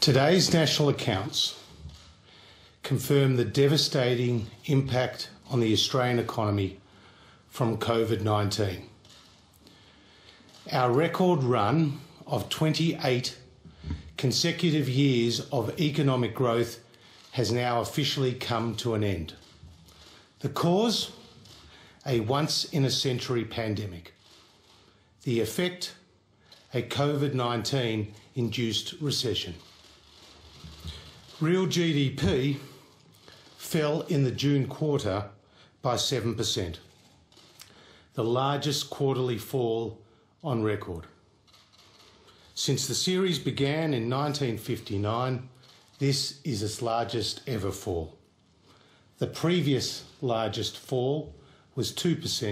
Today's national accounts confirm the devastating impact on the Australian economy from COVID-19. Our record run of 28 consecutive years of economic growth has now officially come to an end. The cause? A once-in-a-century pandemic. The effect? A COVID-19 induced recession. Real GDP fell in the June quarter by 7%, the largest quarterly fall on record. Since the series began in 1959, this is its largest ever fall. The previous largest fall was 2%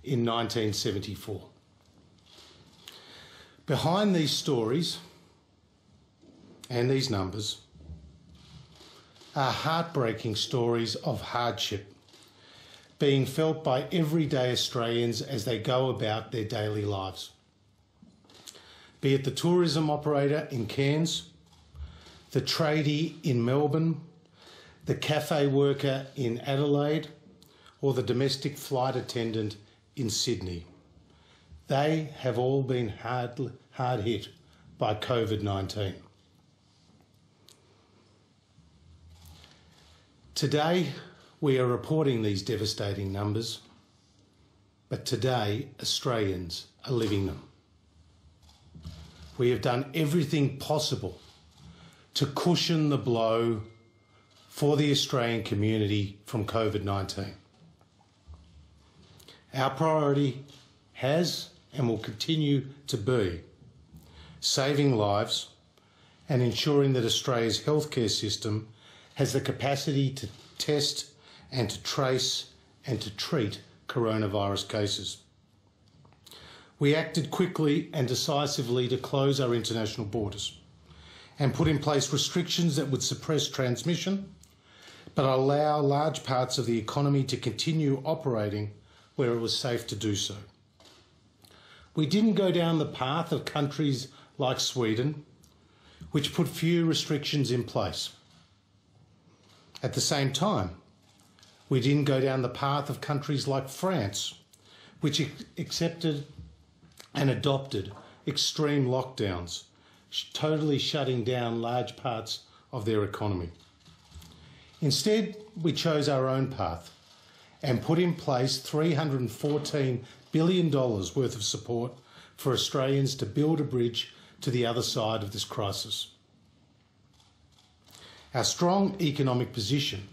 in 1974. Behind these stories and these numbers are heartbreaking stories of hardship being felt by everyday Australians as they go about their daily lives. Be it the tourism operator in Cairns, the tradie in Melbourne, the cafe worker in Adelaide, or the domestic flight attendant in Sydney. They have all been hard hit by COVID-19. Today, we are reporting these devastating numbers, but today, Australians are living them. We have done everything possible to cushion the blow for the Australian community from COVID-19. Our priority has and will continue to be saving lives and ensuring that Australia's healthcare system has the capacity to test and to trace and to treat coronavirus cases. We acted quickly and decisively to close our international borders and put in place restrictions that would suppress transmission but allow large parts of the economy to continue operating where it was safe to do so. We didn't go down the path of countries like Sweden, which put few restrictions in place. At the same time, we didn't go down the path of countries like France, which accepted and adopted extreme lockdowns, totally shutting down large parts of their economy. Instead, we chose our own path and put in place $314 billion worth of support for Australians to build a bridge to the other side of this crisis. Our strong economic position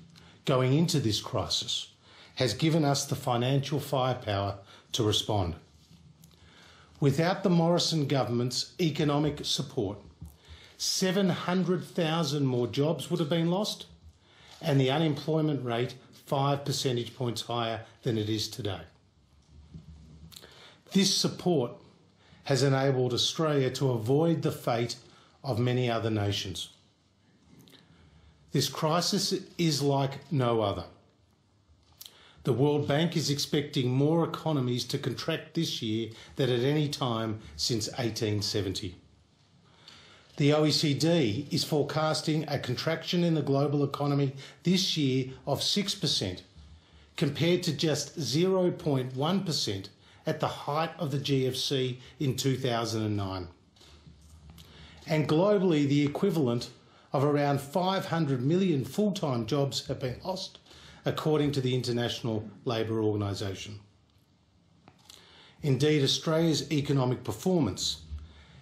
going into this crisis has given us the financial firepower to respond. Without the Morrison government's economic support, 700,000 more jobs would have been lost and the unemployment rate 5 percentage points higher than it is today. This support has enabled Australia to avoid the fate of many other nations. This crisis is like no other. The World Bank is expecting more economies to contract this year than at any time since 1870. The OECD is forecasting a contraction in the global economy this year of 6%, compared to just 0.1% at the height of the GFC in 2009. And globally, the equivalent of around 500 million full-time jobs have been lost, according to the International Labour Organisation. Indeed, Australia's economic performance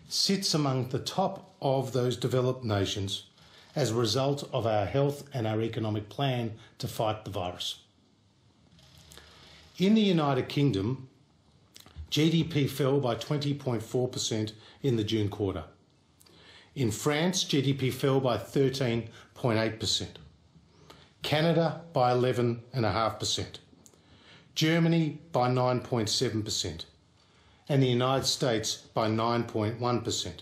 sits among the top of those developed nations as a result of our health and our economic plan to fight the virus. In the United Kingdom, GDP fell by 20.4% in the June quarter. In France, GDP fell by 13.8%. Canada by 11.5%. Germany by 9.7%. And the United States by 9.1%.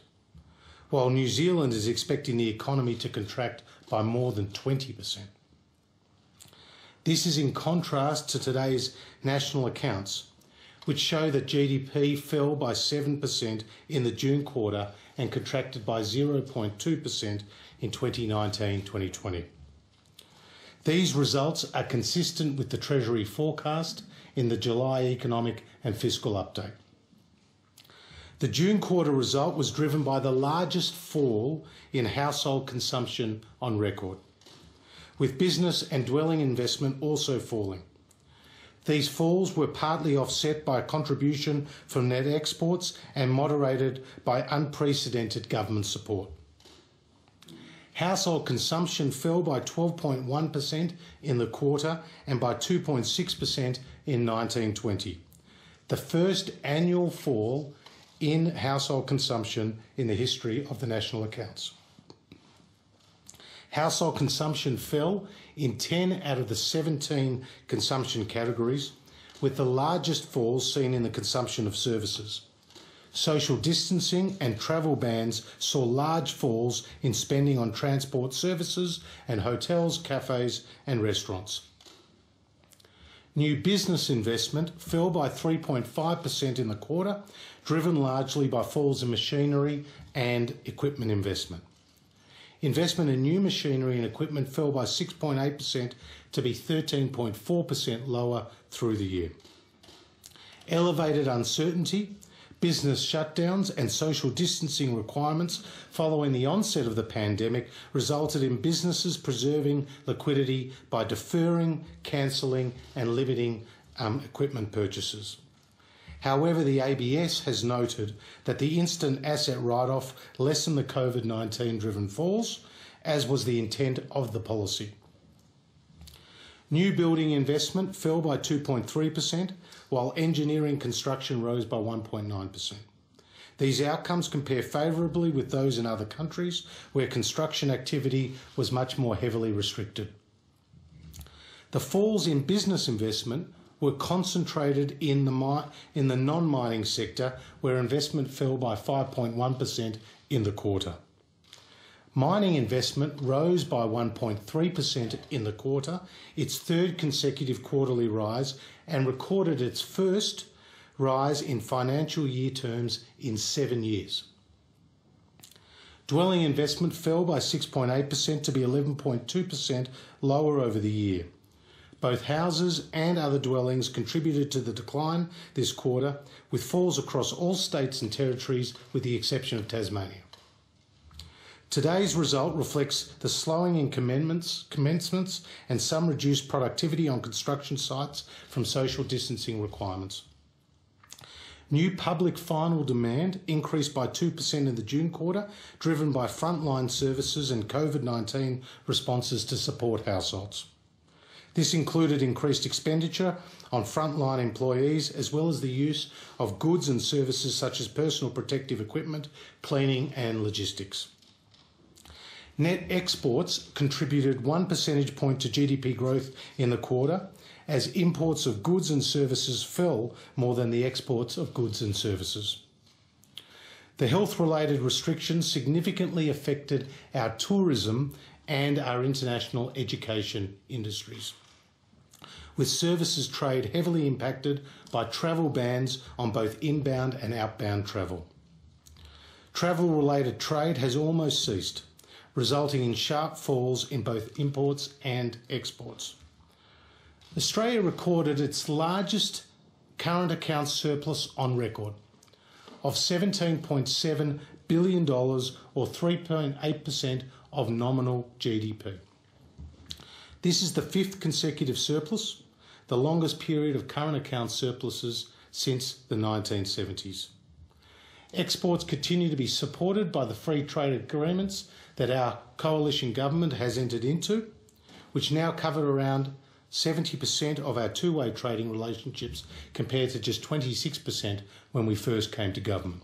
While New Zealand is expecting the economy to contract by more than 20%. This is in contrast to today's national accounts, which show that GDP fell by 7% in the June quarter and contracted by 0.2% in 2019-2020. These results are consistent with the Treasury forecast in the July Economic and Fiscal Update. The June quarter result was driven by the largest fall in household consumption on record, with business and dwelling investment also falling. These falls were partly offset by a contribution from net exports and moderated by unprecedented government support. Household consumption fell by 12.1% in the quarter and by 2.6% in 1920, the first annual fall in household consumption in the history of the national accounts. Household consumption fell in 10 out of the 17 consumption categories, with the largest falls seen in the consumption of services. Social distancing and travel bans saw large falls in spending on transport services and hotels, cafes and restaurants. New business investment fell by 3.5% in the quarter, driven largely by falls in machinery and equipment investment. Investment in new machinery and equipment fell by 6.8% to be 13.4% lower through the year. Elevated uncertainty, business shutdowns and social distancing requirements following the onset of the pandemic resulted in businesses preserving liquidity by deferring, cancelling and limiting equipment purchases. However, the ABS has noted that the instant asset write-off lessened the COVID-19 driven falls, as was the intent of the policy. New building investment fell by 2.3%, while engineering construction rose by 1.9%. These outcomes compare favourably with those in other countries where construction activity was much more heavily restricted. The falls in business investment were concentrated in the non-mining sector, where investment fell by 5.1% in the quarter. Mining investment rose by 1.3% in the quarter, its third consecutive quarterly rise, and recorded its first rise in financial year terms in 7 years. Dwelling investment fell by 6.8% to be 11.2% lower over the year. Both houses and other dwellings contributed to the decline this quarter, with falls across all states and territories with the exception of Tasmania. Today's result reflects the slowing in commencements and some reduced productivity on construction sites from social distancing requirements. New public final demand increased by 2% in the June quarter, driven by frontline services and COVID-19 responses to support households. This included increased expenditure on frontline employees, as well as the use of goods and services such as personal protective equipment, cleaning and logistics. Net exports contributed 1 percentage point to GDP growth in the quarter, as imports of goods and services fell more than the exports of goods and services. The health-related restrictions significantly affected our tourism and our international education industries, with services trade heavily impacted by travel bans on both inbound and outbound travel. Travel-related trade has almost ceased, resulting in sharp falls in both imports and exports. Australia recorded its largest current account surplus on record of $17.7 billion, or 3.8% of nominal GDP. This is the fifth consecutive surplus, the longest period of current account surpluses since the 1970s. Exports continue to be supported by the free trade agreements that our coalition government has entered into, which now cover around 70% of our two-way trading relationships, compared to just 26% when we first came to government.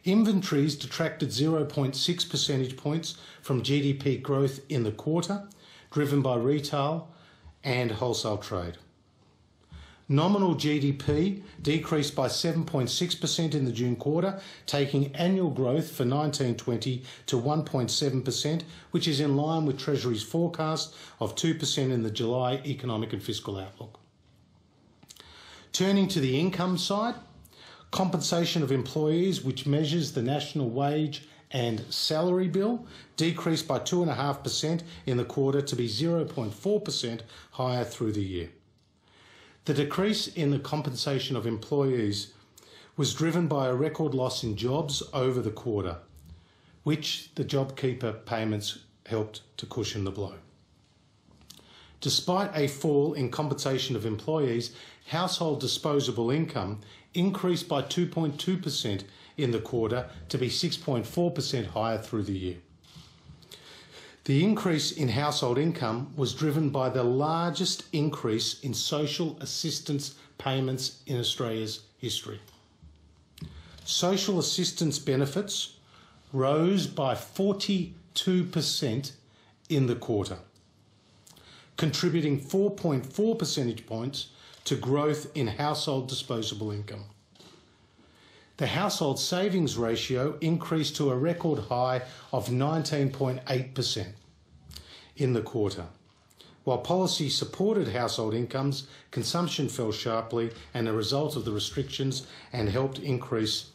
Inventories detracted 0.6 percentage points from GDP growth in the quarter, driven by retail and wholesale trade. Nominal GDP decreased by 7.6% in the June quarter, taking annual growth for 1920 to 1.7%, which is in line with Treasury's forecast of 2% in the July Economic and Fiscal Outlook. Turning to the income side, Compensation of employees, which measures the national wage and salary bill, decreased by 2.5% in the quarter to be 0.4% higher through the year. The decrease in the compensation of employees was driven by a record loss in jobs over the quarter, which the JobKeeper payments helped to cushion the blow. Despite a fall in compensation of employees, household disposable income increased by 2.2% in the quarter to be 6.4% higher through the year. The increase in household income was driven by the largest increase in social assistance payments in Australia's history. Social assistance benefits rose by 42% in the quarter, contributing 4.4 percentage points to growth in household disposable income. The household savings ratio increased to a record high of 19.8% in the quarter. While policy supported household incomes, consumption fell sharply as a result of the restrictions and helped increase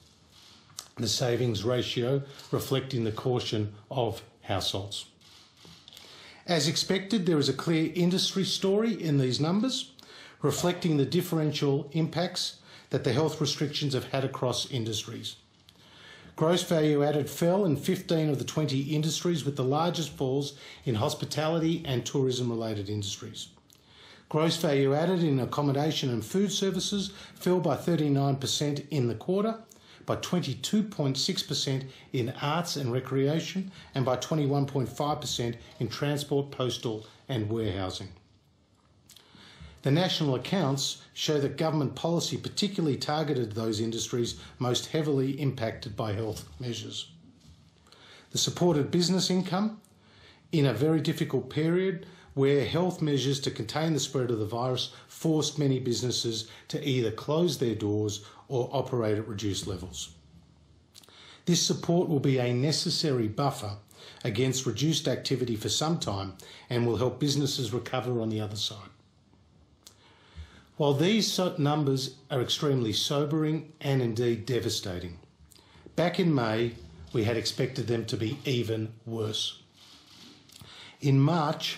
the savings ratio, reflecting the caution of households. As expected, there is a clear industry story in these numbers, reflecting the differential impacts that the health restrictions have had across industries. Gross value added fell in 15 of the 20 industries, with the largest falls in hospitality and tourism-related industries. Gross value added in accommodation and food services fell by 39% in the quarter, by 22.6% in arts and recreation, and by 21.5% in transport, postal and warehousing. The national accounts show that government policy particularly targeted those industries most heavily impacted by health measures. The supported business income in a very difficult period where health measures to contain the spread of the virus forced many businesses to either close their doors or operate at reduced levels. This support will be a necessary buffer against reduced activity for some time and will help businesses recover on the other side. While these numbers are extremely sobering and indeed devastating, back in May we had expected them to be even worse. In March,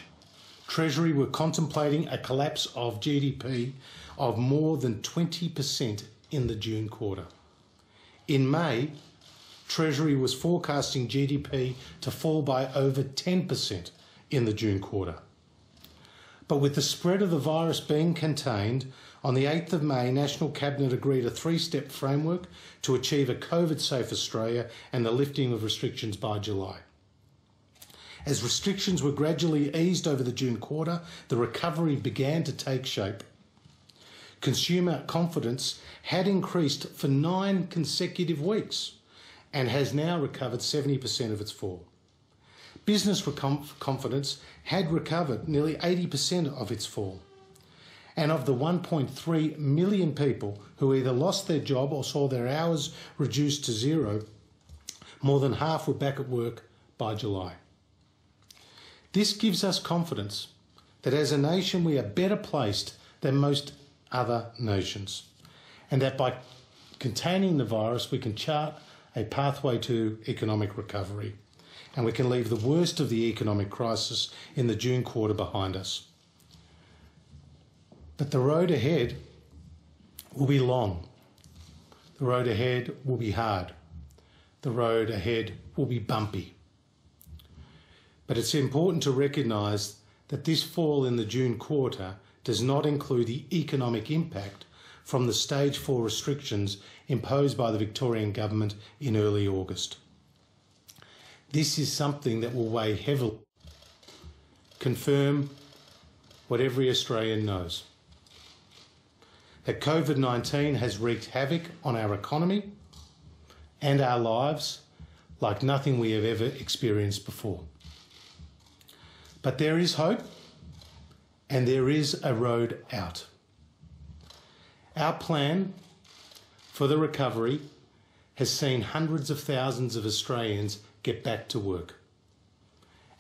Treasury were contemplating a collapse of GDP of more than 20% in the June quarter. In May, Treasury was forecasting GDP to fall by over 10% in the June quarter. But with the spread of the virus being contained, on the 8th of May, National Cabinet agreed a three-step framework to achieve a COVID-safe Australia and the lifting of restrictions by July. As restrictions were gradually eased over the June quarter, the recovery began to take shape. Consumer confidence had increased for 9 consecutive weeks and has now recovered 70% of its fall. Business confidence had recovered nearly 80% of its fall. And of the 1.3 million people who either lost their job or saw their hours reduced to zero, more than half were back at work by July. This gives us confidence that as a nation we are better placed than most other nations, and that by containing the virus we can chart a pathway to economic recovery, and we can leave the worst of the economic crisis in the June quarter behind us. But the road ahead will be long. The road ahead will be hard. The road ahead will be bumpy. But it's important to recognise that this fall in the June quarter does not include the economic impact from the Stage 4 restrictions imposed by the Victorian Government in early August. This is something that will weigh heavily, confirm what every Australian knows, that COVID-19 has wreaked havoc on our economy and our lives like nothing we have ever experienced before. But there is hope and there is a road out. Our plan for the recovery has seen hundreds of thousands of Australians get back to work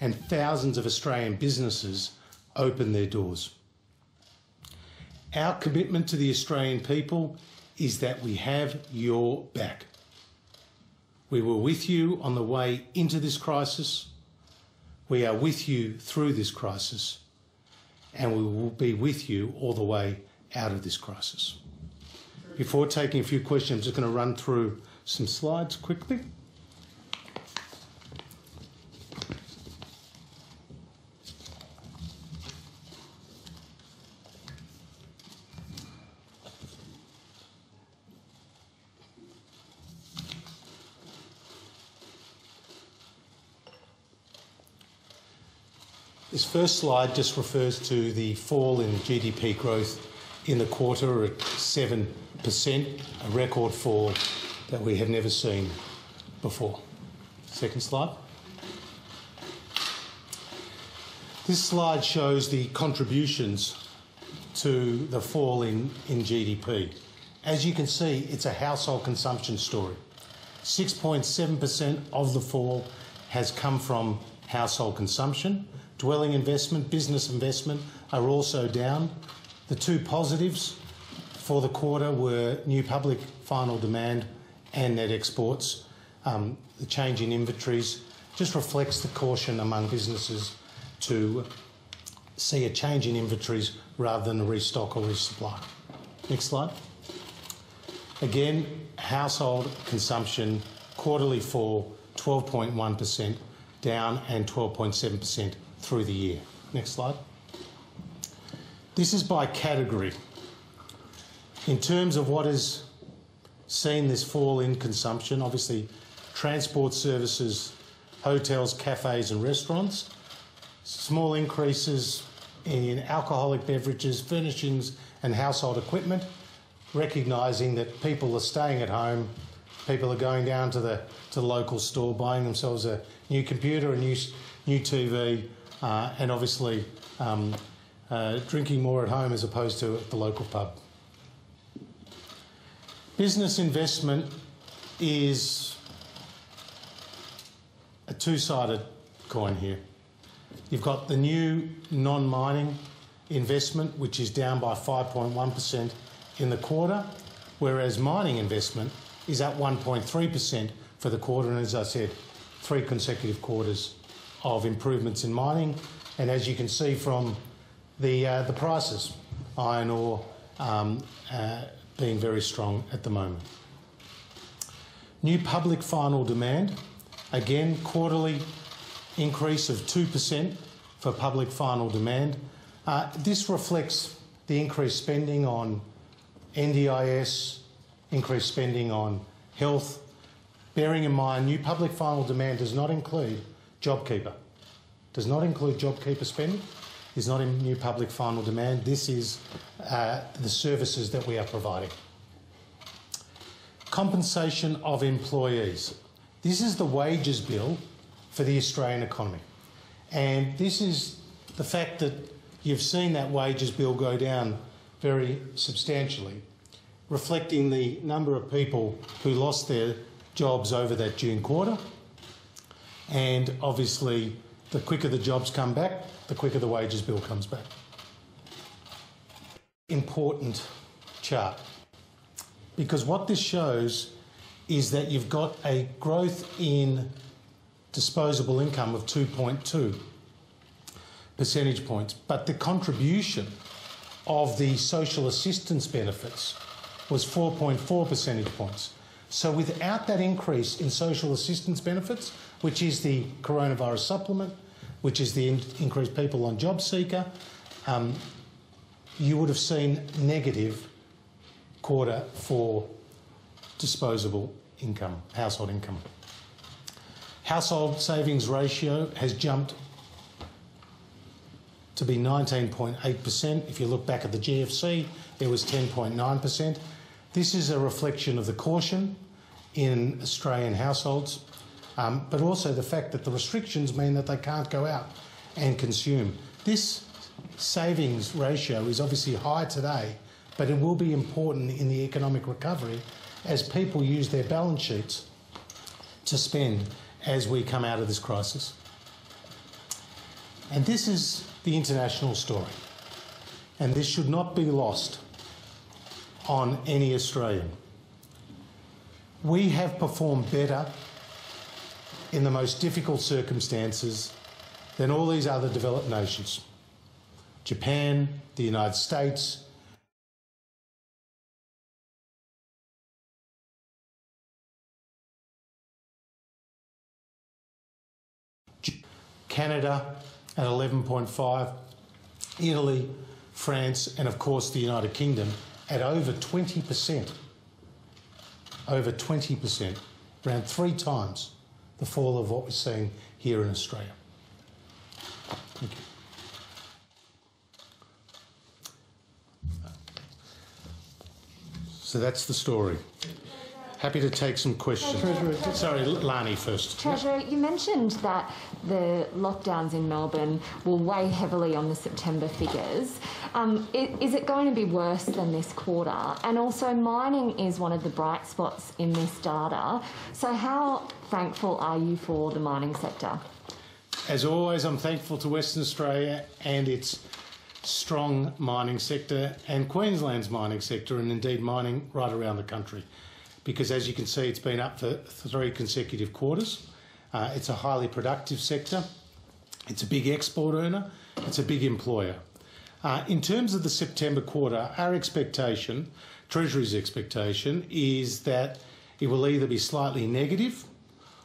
and thousands of Australian businesses open their doors. Our commitment to the Australian people is that we have your back. We were with you on the way into this crisis. We are with you through this crisis, and we will be with you all the way out of this crisis. Before taking a few questions, I'm just going to run through some slides quickly. This first slide just refers to the fall in GDP growth in the quarter at 7%, a record fall that we have never seen before. Second slide. This slide shows the contributions to the fall in GDP. As you can see, it's a household consumption story. 6.7% of the fall has come from household consumption. Dwelling investment, business investment are also down. The two positives for the quarter were new public final demand and net exports. The change in inventories just reflects the caution among businesses to see a change in inventories rather than a restock or resupply. Next slide. Again, household consumption, quarterly fall, 12.1% down and 12.7% through the year. Next slide. This is by category. In terms of what has seen this fall in consumption, obviously transport services, hotels, cafes and restaurants, small increases in alcoholic beverages, furnishings and household equipment, recognising that people are staying at home, people are going down to the local store, buying themselves a new computer, a new TV, and obviously drinking more at home as opposed to at the local pub. Business investment is a two-sided coin here. You've got the new non-mining investment, which is down by 5.1% in the quarter, whereas mining investment is at 1.3% for the quarter, and as I said, 3 consecutive quarters of improvements in mining. And as you can see from the prices, iron ore being very strong at the moment. New public final demand, again, quarterly increase of 2% for public final demand. This reflects the increased spending on NDIS, increased spending on health. Bearing in mind, new public final demand does not include JobKeeper. Does not include JobKeeper spending, is not in new public final demand. This is the services that we are providing. Compensation of employees. This is the wages bill for the Australian economy. And this is the fact that you've seen that wages bill go down very substantially, reflecting the number of people who lost their jobs over that June quarter. And obviously, the quicker the jobs come back, the quicker the wages bill comes back. Important chart, because what this shows is that you've got a growth in disposable income of 2.2 percentage points, but the contribution of the social assistance benefits was 4.4 percentage points. So without that increase in social assistance benefits, which is the coronavirus supplement, which is the increased people on job seeker, you would have seen negative quarter for disposable income, household income. Household savings ratio has jumped to be 19.8%. If you look back at the GFC, it was 10.9%. This is a reflection of the caution in Australian households, but also the fact that the restrictions mean that they can't go out and consume. This savings ratio is obviously high today, but it will be important in the economic recovery as people use their balance sheets to spend as we come out of this crisis. And this is the international story, and this should not be lost on any Australian. We have performed better in the most difficult circumstances than all these other developed nations. Japan, the United States, Canada at 11.5, Italy, France, and of course the United Kingdom at over 20%. Over 20%, around 3 times the fall of what we're seeing here in Australia. Thank you. So that's the story. Happy to take some questions. Sorry, Lani first. Treasurer, you mentioned that the lockdowns in Melbourne will weigh heavily on the September figures. Is it going to be worse than this quarter? And also, mining is one of the bright spots in this data. So how thankful are you for the mining sector? As always, I'm thankful to Western Australia and its strong mining sector and Queensland's mining sector, and indeed mining right around the country. Because as you can see, it's been up for 3 consecutive quarters. It's a highly productive sector. It's a big export earner. It's a big employer. In terms of the September quarter, our expectation, Treasury's expectation, is that it will either be slightly negative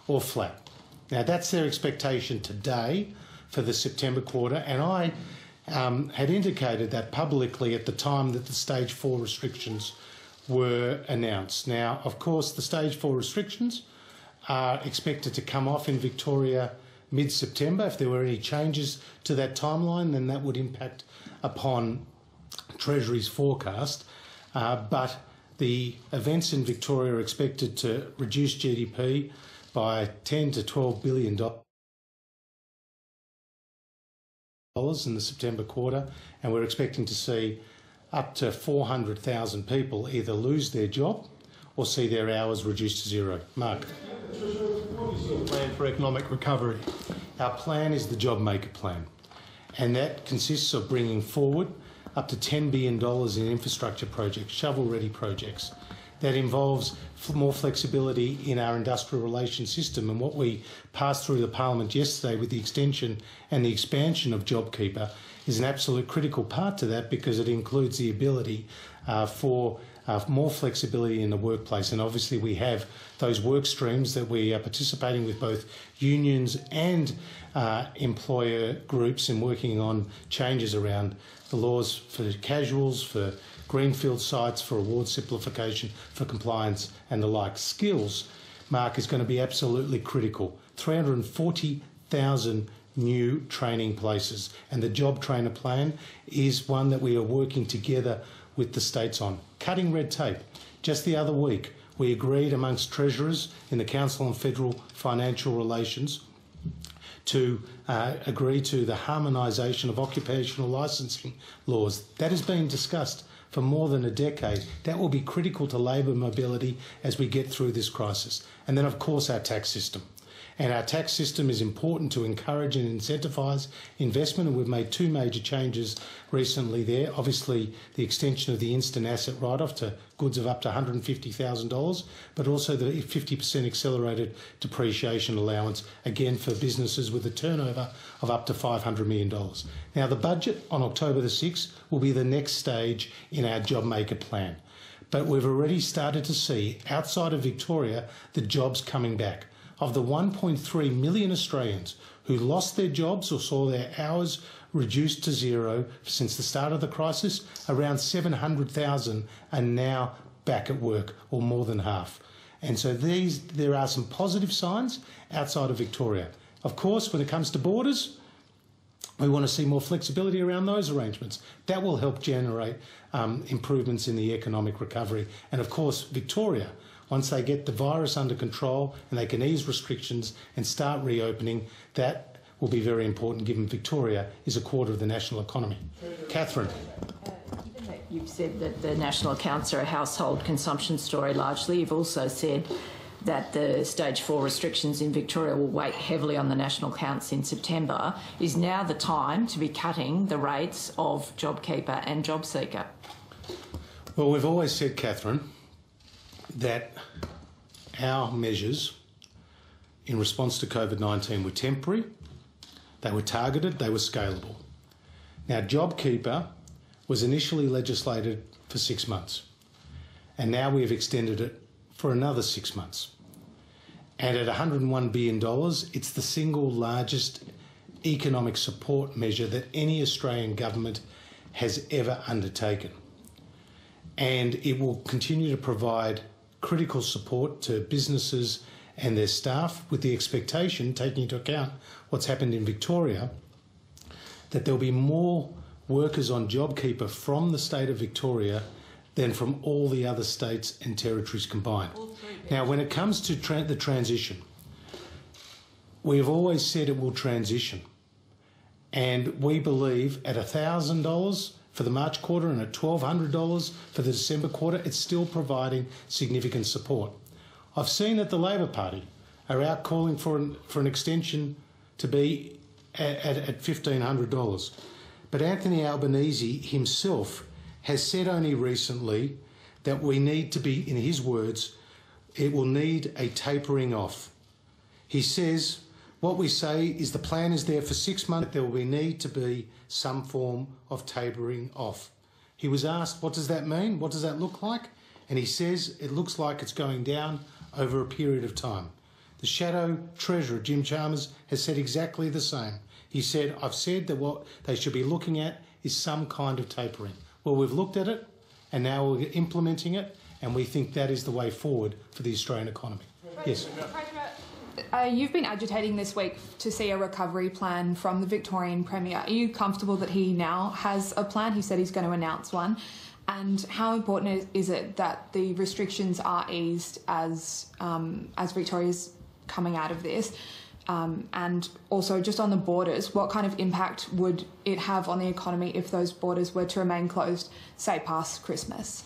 or flat. Now, that's their expectation today for the September quarter, and I had indicated that publicly at the time that the Stage 4 restrictions were announced. Now, of course, the Stage 4 restrictions are expected to come off in Victoria mid-September. If there were any changes to that timeline, then that would impact upon Treasury's forecast. But the events in Victoria are expected to reduce GDP by $10 to $12 billion in the September quarter, and we're expecting to see up to 400,000 people either lose their job or see their hours reduced to 0. Mark. What is your plan for economic recovery? Our plan is the Job Maker Plan, and that consists of bringing forward up to $10 billion in infrastructure projects, shovel-ready projects. That involves more flexibility in our industrial relations system, and what we passed through the Parliament yesterday with the extension and the expansion of JobKeeper is an absolute critical part to that, because it includes the ability for more flexibility in the workplace. And obviously we have those work streams that we are participating with both unions and employer groups in working on changes around the laws for casuals, for greenfield sites, for award simplification, for compliance and the like. Skills, Mark, is going to be absolutely critical. 340,000 new training places, and the Job Trainer Plan is one that we are working together with the states on. Cutting red tape. Just the other week, we agreed amongst treasurers in the Council on Federal Financial Relations to agree to the harmonisation of occupational licensing laws. That has been discussed for more than a decade. That will be critical to labour mobility as we get through this crisis. And then, of course, our tax system. And our tax system is important to encourage and incentivise investment, and we've made 2 major changes recently there. Obviously, the extension of the instant asset write-off to goods of up to $150,000, but also the 50% accelerated depreciation allowance, again for businesses with a turnover of up to $500 million. Now, the budget on October the 6th will be the next stage in our Job Maker Plan. But we've already started to see, outside of Victoria, the jobs coming back. Of the 1.3 million Australians who lost their jobs or saw their hours reduced to 0 since the start of the crisis, around 700,000 are now back at work, or more than half. And so there are some positive signs outside of Victoria. Of course, when it comes to borders, we want to see more flexibility around those arrangements. That will help generate improvements in the economic recovery. And of course, Victoria, once they get the virus under control and they can ease restrictions and start reopening, that will be very important, given Victoria is a quarter of the national economy. Catherine. Given that you've said that the national accounts are a household consumption story largely, you've also said that the Stage 4 restrictions in Victoria will weigh heavily on the national accounts in September. Is now the time to be cutting the rates of JobKeeper and JobSeeker? Well, we've always said, Catherine, that our measures in response to COVID-19 were temporary, they were targeted, they were scalable. Now, JobKeeper was initially legislated for 6 months, and now we have extended it for another 6 months. And at $101 billion, it's the single largest economic support measure that any Australian government has ever undertaken. And it will continue to provide critical support to businesses and their staff, with the expectation, taking into account what's happened in Victoria, that there'll be more workers on JobKeeper from the state of Victoria than from all the other states and territories combined. Now, when it comes to the transition, we have always said it will transition. And we believe at $1,000 for the March quarter and at $1,200 for the December quarter, it's still providing significant support. I've seen that the Labor Party are out calling for an extension to be at $1,500. But Anthony Albanese himself has said only recently that we need to be, in his words, it will need a tapering off. He says, what we say is the plan is there for 6 months, there will need to be some form of tapering off. He was asked, what does that mean? What does that look like? And he says it looks like it's going down over a period of time. The Shadow Treasurer, Jim Chalmers, has said exactly the same. He said, I've said that what they should be looking at is some kind of tapering. Well, we've looked at it, and now we're implementing it, and we think that is the way forward for the Australian economy. Yes. You've been agitating this week to see a recovery plan from the Victorian Premier. Are you comfortable that he now has a plan? He said he's going to announce one. And how important is it that the restrictions are eased as Victoria's coming out of this? And also just on the borders, what kind of impact would it have on the economy if those borders were to remain closed, say, past Christmas?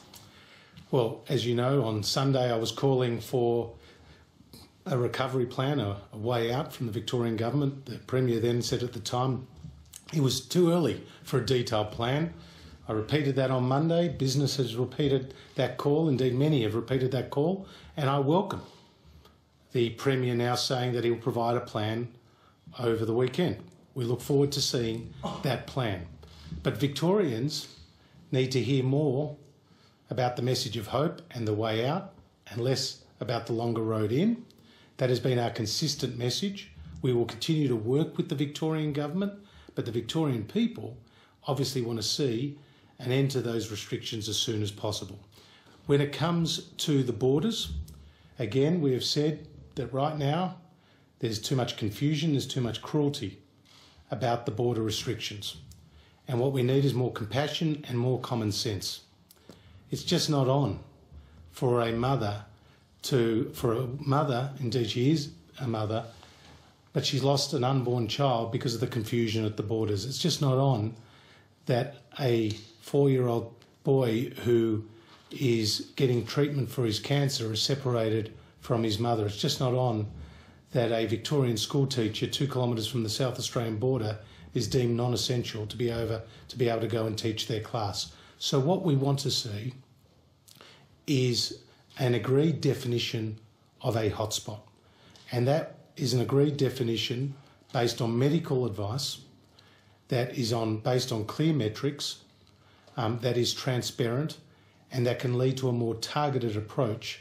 Well, as you know, on Sunday I was calling for a recovery plan, a way out from the Victorian government. The Premier then said at the time it was too early for a detailed plan. I repeated that on Monday. Business has repeated that call. Indeed, many have repeated that call. And I welcome the Premier now saying that he will provide a plan over the weekend. We look forward to seeing that plan. But Victorians need to hear more about the message of hope and the way out, and less about the longer road in. That has been our consistent message. We will continue to work with the Victorian government, but the Victorian people obviously want to see an end to those restrictions as soon as possible. When it comes to the borders, again, we have said that right now there's too much confusion, there's too much cruelty about the border restrictions. And what we need is more compassion and more common sense. It's just not on for a mother, indeed she is a mother, but she's lost an unborn child because of the confusion at the borders. It's just not on that a 4-year-old boy who is getting treatment for his cancer is separated from his mother. It's just not on that a Victorian school teacher 2 kilometres from the South Australian border is deemed non-essential to be able to go and teach their class. So what we want to see is an agreed definition of a hotspot. And that is an agreed definition based on medical advice, that is based on clear metrics, that is transparent, and that can lead to a more targeted approach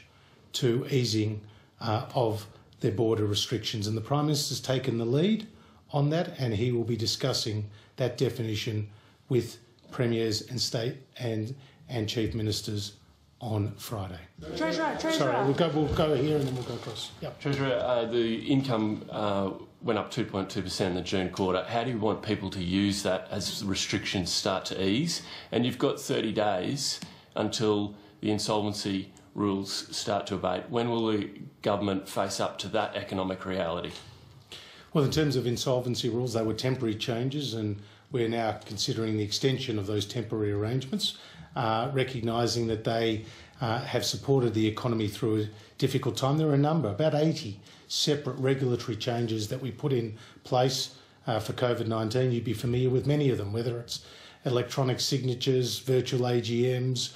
to easing of their border restrictions. And the Prime Minister's taken the lead on that, and he will be discussing that definition with premiers and state and Chief Ministers on Friday. Treasurer. Sorry, we'll go here and then we'll go across. Yep. Treasurer, the income went up 2.2% in the June quarter. How do you want people to use that as restrictions start to ease? And you've got 30 days until the insolvency rules start to abate. When will the government face up to that economic reality? Well, in terms of insolvency rules, they were temporary changes, and we're now considering the extension of those temporary arrangements, recognising that they have supported the economy through a difficult time. There are a number, about 80 separate regulatory changes that we put in place for COVID-19. You'd be familiar with many of them, whether it's electronic signatures, virtual AGMs,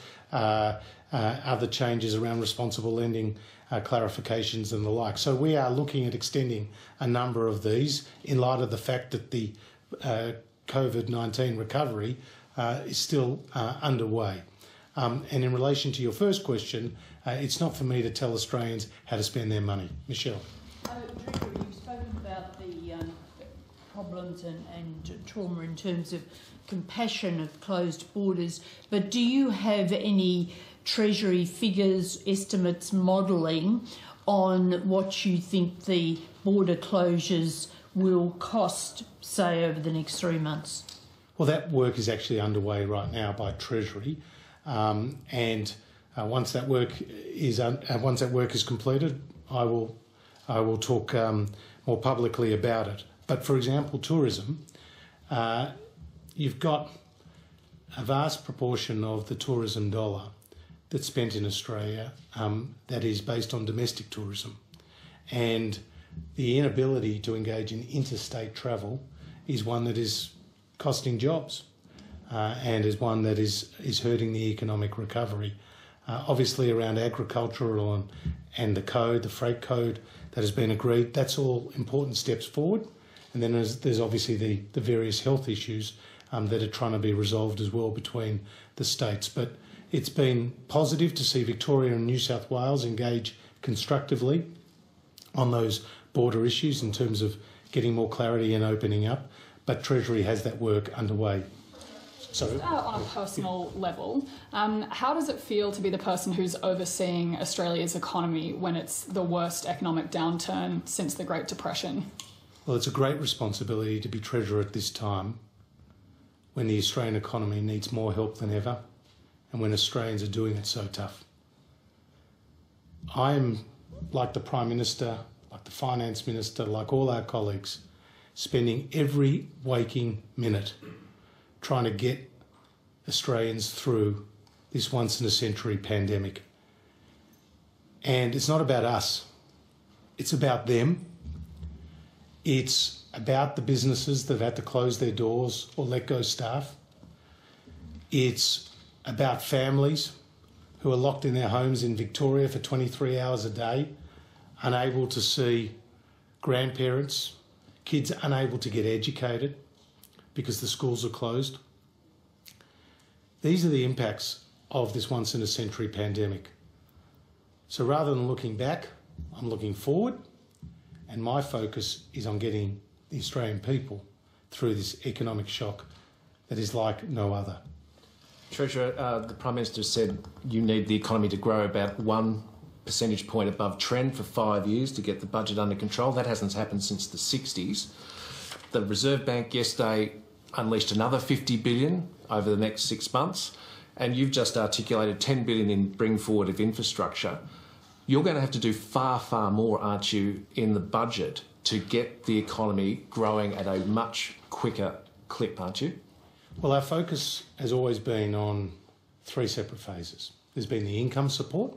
other changes around responsible lending, clarifications and the like. So we are looking at extending a number of these in light of the fact that the COVID-19 recovery is still underway. And in relation to your first question, it's not for me to tell Australians how to spend their money. Michelle. Treasurer, you've spoken about the problems and trauma in terms of compassion of closed borders, but do you have any Treasury figures, estimates, modelling on what you think the border closures will cost, say, over the next 3 months? Well, that work is actually underway right now by Treasury, and once that work is completed, I will talk more publicly about it. But for example, tourism, you've got a vast proportion of the tourism dollar that's spent in Australia that is based on domestic tourism, and the inability to engage in interstate travel is one that is costing jobs and is one that is hurting the economic recovery. Obviously around agricultural and the code, the freight code that has been agreed, that's all important steps forward. And then there's obviously the various health issues that are trying to be resolved as well between the states. But it's been positive to see Victoria and New South Wales engage constructively on those border issues in terms of getting more clarity and opening up. But Treasury has that work underway. So, on a personal level, how does it feel to be the person who's overseeing Australia's economy when it's the worst economic downturn since the Great Depression? Well, it's a great responsibility to be Treasurer at this time when the Australian economy needs more help than ever and when Australians are doing it so tough. I'm, like the Prime Minister, like the Finance Minister, like all our colleagues, spending every waking minute trying to get Australians through this once-in-a-century pandemic. And it's not about us. It's about them. It's about the businesses that have had to close their doors or let go staff. It's about families who are locked in their homes in Victoria for 23 hours a day, unable to see grandparents, kids unable to get educated because the schools are closed. These are the impacts of this once-in-a-century pandemic. So rather than looking back, I'm looking forward, and my focus is on getting the Australian people through this economic shock that is like no other. Treasurer, the Prime Minister said you need the economy to grow about 1 percentage point above trend for 5 years to get the budget under control. That hasn't happened since the 60s. The Reserve Bank yesterday unleashed another $50 billion over the next 6 months, and you've just articulated $10 billion in bring forward of infrastructure. You're going to have to do far, far more, aren't you, in the budget to get the economy growing at a much quicker clip, aren't you? Well, our focus has always been on 3 separate phases. There's been the income support,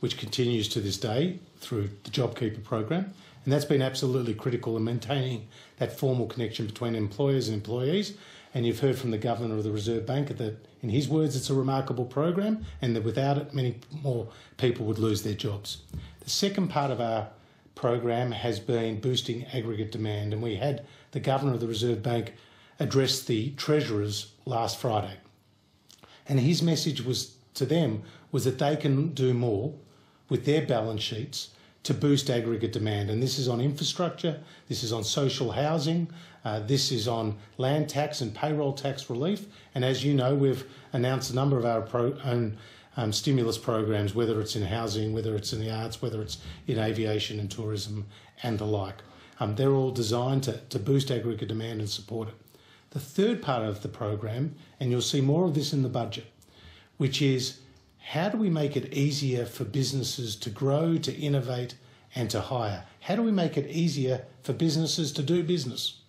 which continues to this day through the JobKeeper program, and that's been absolutely critical in maintaining that formal connection between employers and employees. And you've heard from the Governor of the Reserve Bank that, in his words, it's a remarkable program and that without it, many more people would lose their jobs. The second part of our program has been boosting aggregate demand, and we had the Governor of the Reserve Bank address the Treasurers last Friday. And his message was to them was that they can do more with their balance sheets to boost aggregate demand. And this is on infrastructure, this is on social housing, this is on land tax and payroll tax relief. And as you know, we've announced a number of our own stimulus programs, whether it's in housing, whether it's in the arts, whether it's in aviation and tourism and the like. They're all designed to boost aggregate demand and support it. The third part of the program, and you'll see more of this in the budget, which is how do we make it easier for businesses to grow, to innovate and to hire? How do we make it easier for businesses to do business?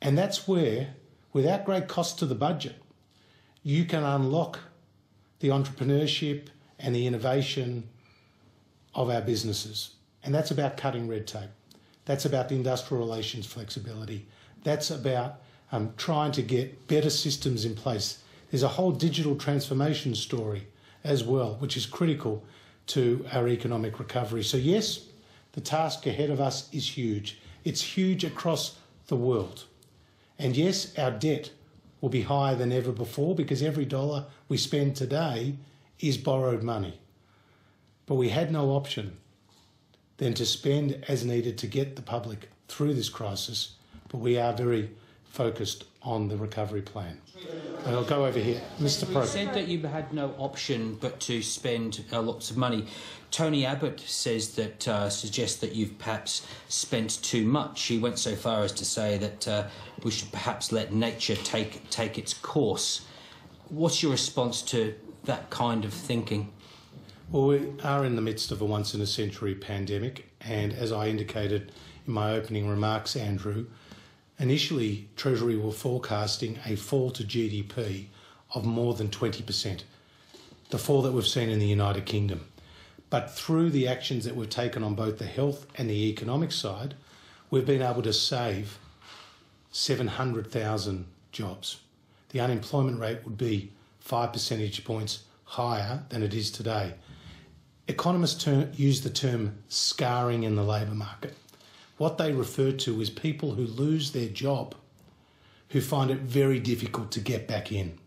And that's where, without great cost to the budget, you can unlock the entrepreneurship and the innovation of our businesses. And that's about cutting red tape. That's about industrial relations flexibility. That's about trying to get better systems in place. There's a whole digital transformation story as well, which is critical to our economic recovery. So yes, the task ahead of us is huge. It's huge across the world. And yes, our debt will be higher than ever before because every dollar we spend today is borrowed money. But we had no option than to spend as needed to get the public through this crisis. But we are very focused on the recovery plan. And I'll go over here. Mr. You Pro. said that you had no option but to spend lots of money. Tony Abbott says that suggests that you've perhaps spent too much. He went so far as to say that we should perhaps let nature take its course. What's your response to that kind of thinking? Well, we are in the midst of a once-in-a-century pandemic, and as I indicated in my opening remarks, Andrew, initially Treasury were forecasting a fall to GDP of more than 20%, the fall that we've seen in the United Kingdom. But through the actions that we've taken on both the health and the economic side, we've been able to save 700,000 jobs. The unemployment rate would be 5 percentage points higher than it is today. Economists use the term scarring in the labour market. What they refer to is people who lose their job, who find it very difficult to get back in.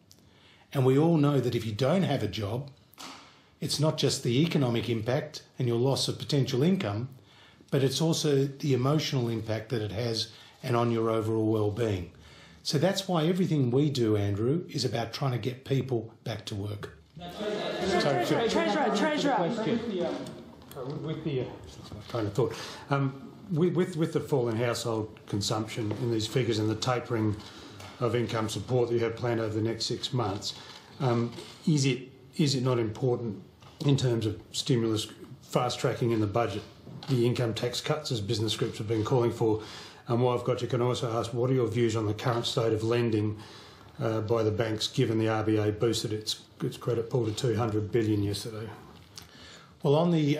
And we all know that if you don't have a job, it's not just the economic impact and your loss of potential income, but it's also the emotional impact that it has and on your overall well-being. So that's why everything we do, Andrew, is about trying to get people back to work. Treasurer. With the train of thought, with the fall in household consumption in these figures and the tapering of income support that you have planned over the next 6 months, is it not important in terms of stimulus fast tracking in the budget the income tax cuts as business groups have been calling for? And while I've got you, can I also ask what are your views on the current state of lending by the banks, given the RBA boosted its credit pool to $200 billion yesterday? Well, on the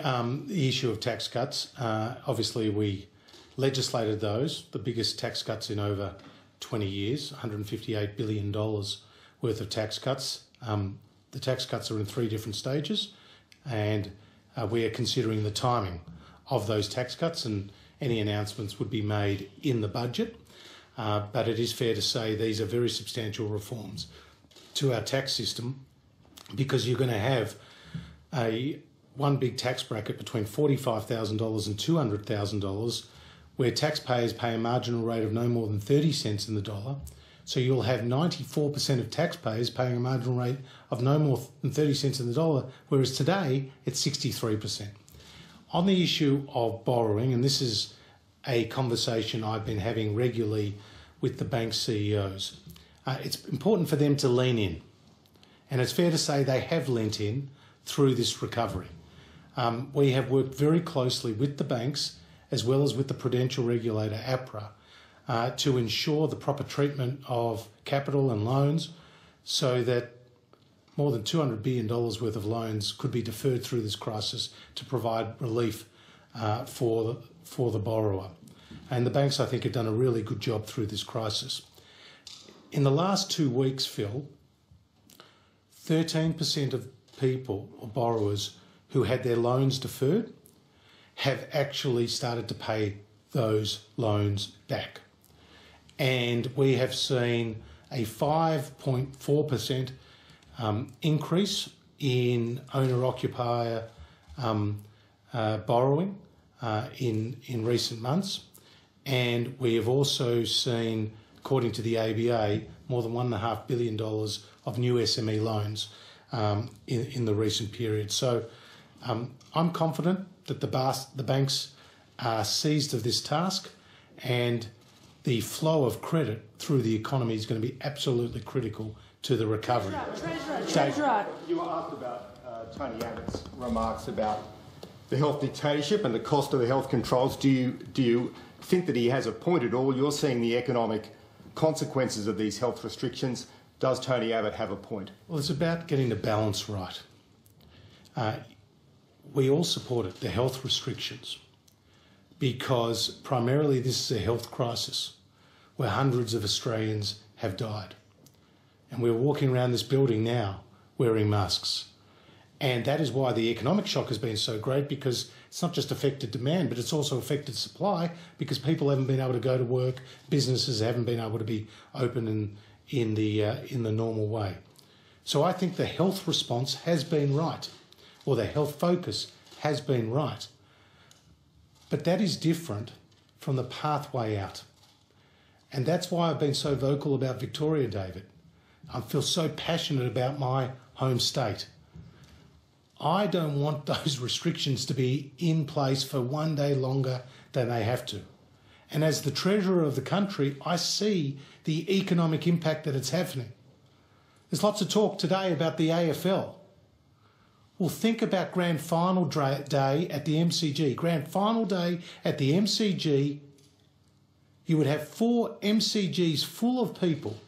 issue of tax cuts, obviously we legislated those, the biggest tax cuts in over 20 years, $158 billion worth of tax cuts. The tax cuts are in 3 different stages, and we are considering the timing of those tax cuts, and any announcements would be made in the budget. But it is fair to say these are very substantial reforms to our tax system, because you're going to have one big tax bracket between $45,000 and $200,000 where taxpayers pay a marginal rate of no more than 30 cents in the dollar. So you'll have 94% of taxpayers paying a marginal rate of no more than 30 cents in the dollar, whereas today it's 63%. On the issue of borrowing, and this is a conversation I've been having regularly with the bank CEOs, it's important for them to lean in. And it's fair to say they have lent in through this recovery. We have worked very closely with the banks as well as with the prudential regulator, APRA, to ensure the proper treatment of capital and loans so that more than $200 billion worth of loans could be deferred through this crisis to provide relief for the borrower. And the banks, I think, have done a really good job through this crisis. In the last 2 weeks, Phil, 13% of people or borrowers who had their loans deferred have actually started to pay those loans back. And we have seen a 5.4% increase in owner-occupier borrowing in recent months. And we have also seen, according to the ABA, more than $1.5 billion of new SME loans in the recent period. So I'm confident that the banks are seized of this task, and the flow of credit through the economy is going to be absolutely critical to the recovery. Treasurer. You were asked about Tony Abbott's remarks about the health dictatorship and the cost of the health controls. Do you think that he has a point at all? You're seeing the economic consequences of these health restrictions. Does Tony Abbott have a point? Well, it's about getting the balance right. We all support it, the health restrictions, because primarily this is a health crisis. where hundreds of Australians have died. And we're walking around this building now wearing masks. And that is why the economic shock has been so great, because it's not just affected demand, but it's also affected supply, because people haven't been able to go to work, businesses haven't been able to be open in the normal way. So I think the health response has been right, or the health focus has been right. But that is different from the pathway out. And that's why I've been so vocal about Victoria, David. I feel so passionate about my home state. I don't want those restrictions to be in place for one day longer than they have to. And as the Treasurer of the country, I see the economic impact that it's having. There's lots of talk today about the AFL. Well, think about Grand Final Day at the MCG. Grand Final Day at the MCG, you would have 4 MCGs full of people,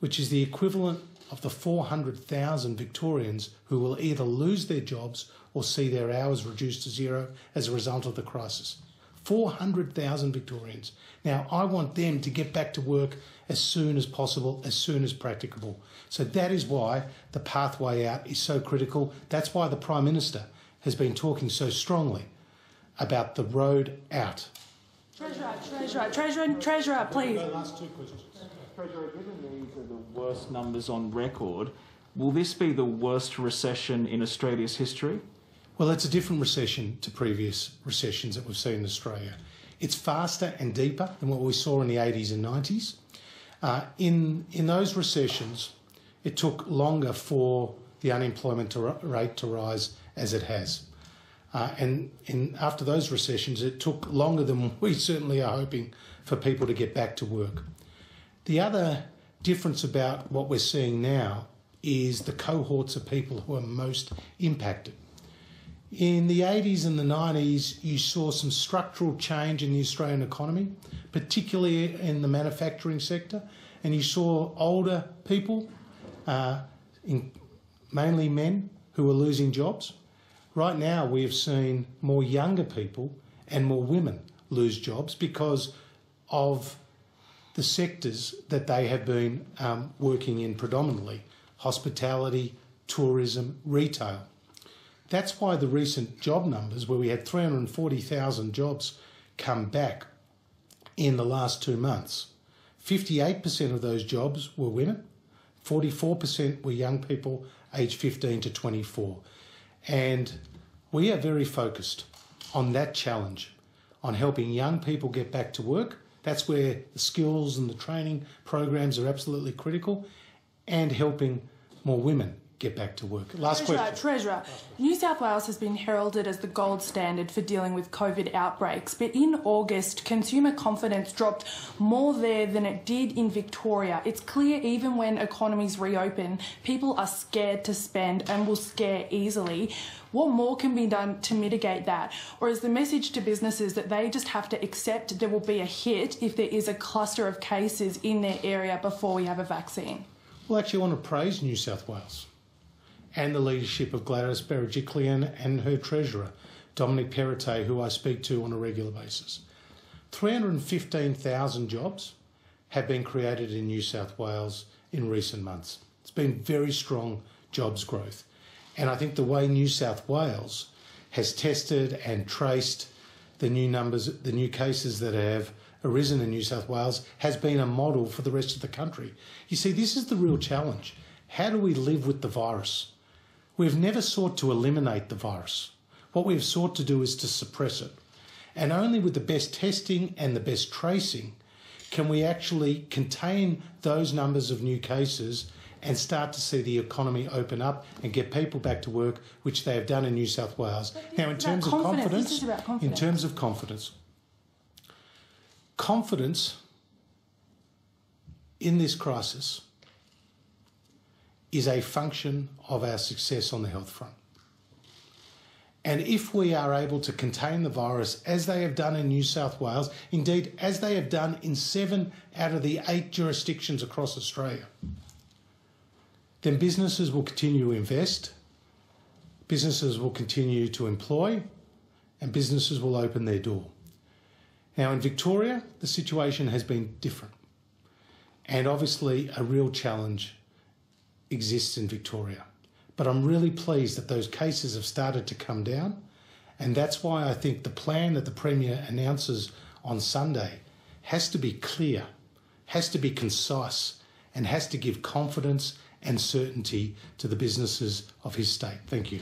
which is the equivalent of the 400,000 Victorians who will either lose their jobs or see their hours reduced to zero as a result of the crisis. 400,000 Victorians. Now, I want them to get back to work as soon as possible, as soon as practicable. So that is why the pathway out is so critical. That's why the Prime Minister has been talking so strongly about the road out. Treasurer, please. Last 2 questions. Treasurer, given these are the worst numbers on record, will this be the worst recession in Australia's history? Well, it's a different recession to previous recessions that we've seen in Australia. It's faster and deeper than what we saw in the 80s and 90s. In those recessions, it took longer for the unemployment rate to rise as it has. And after those recessions, it took longer than we certainly are hoping for people to get back to work. The other difference about what we're seeing now is the cohorts of people who are most impacted. In the 80s and the 90s, you saw some structural change in the Australian economy, particularly in the manufacturing sector, and you saw older people, mainly men, who were losing jobs. Right now, we have seen more younger people and more women lose jobs because of the sectors that they have been working in predominantly: hospitality, tourism, retail. That's why the recent job numbers, where we had 340,000 jobs come back in the last 2 months, 58% of those jobs were women, 44% were young people aged 15 to 24. And we are very focused on that challenge, on helping young people get back to work. That's where the skills and the training programs are absolutely critical, and helping more women get back to work. Last question. Treasurer, New South Wales has been heralded as the gold standard for dealing with COVID outbreaks, but in August, consumer confidence dropped more there than it did in Victoria. It's clear even when economies reopen, people are scared to spend and will scare easily. What more can be done to mitigate that? Or is the message to businesses that they just have to accept there will be a hit if there is a cluster of cases in their area before we have a vaccine? Well, actually, I want to praise New South Wales and the leadership of Gladys Berejiklian and her Treasurer, Dominic Perrottet, who I speak to on a regular basis. 315,000 jobs have been created in New South Wales in recent months. It's been very strong jobs growth. And I think the way New South Wales has tested and traced the new numbers, the new cases that have arisen in New South Wales, has been a model for the rest of the country. You see, this is the real challenge. How do we live with the virus? We've never sought to eliminate the virus. What we've sought to do is to suppress it. And only with the best testing and the best tracing can we actually contain those numbers of new cases and start to see the economy open up and get people back to work, which they have done in New South Wales. Now, in terms of confidence in this crisis is a function of our success on the health front. And if we are able to contain the virus as they have done in New South Wales, indeed as they have done in 7 out of the 8 jurisdictions across Australia, then businesses will continue to invest, businesses will continue to employ, and businesses will open their door. Now, in Victoria, the situation has been different. And obviously, a real challenge exists in Victoria. But I'm really pleased that those cases have started to come down. And that's why I think the plan that the Premier announces on Sunday has to be clear, has to be concise, and has to give confidence and certainty to the businesses of his state. Thank you.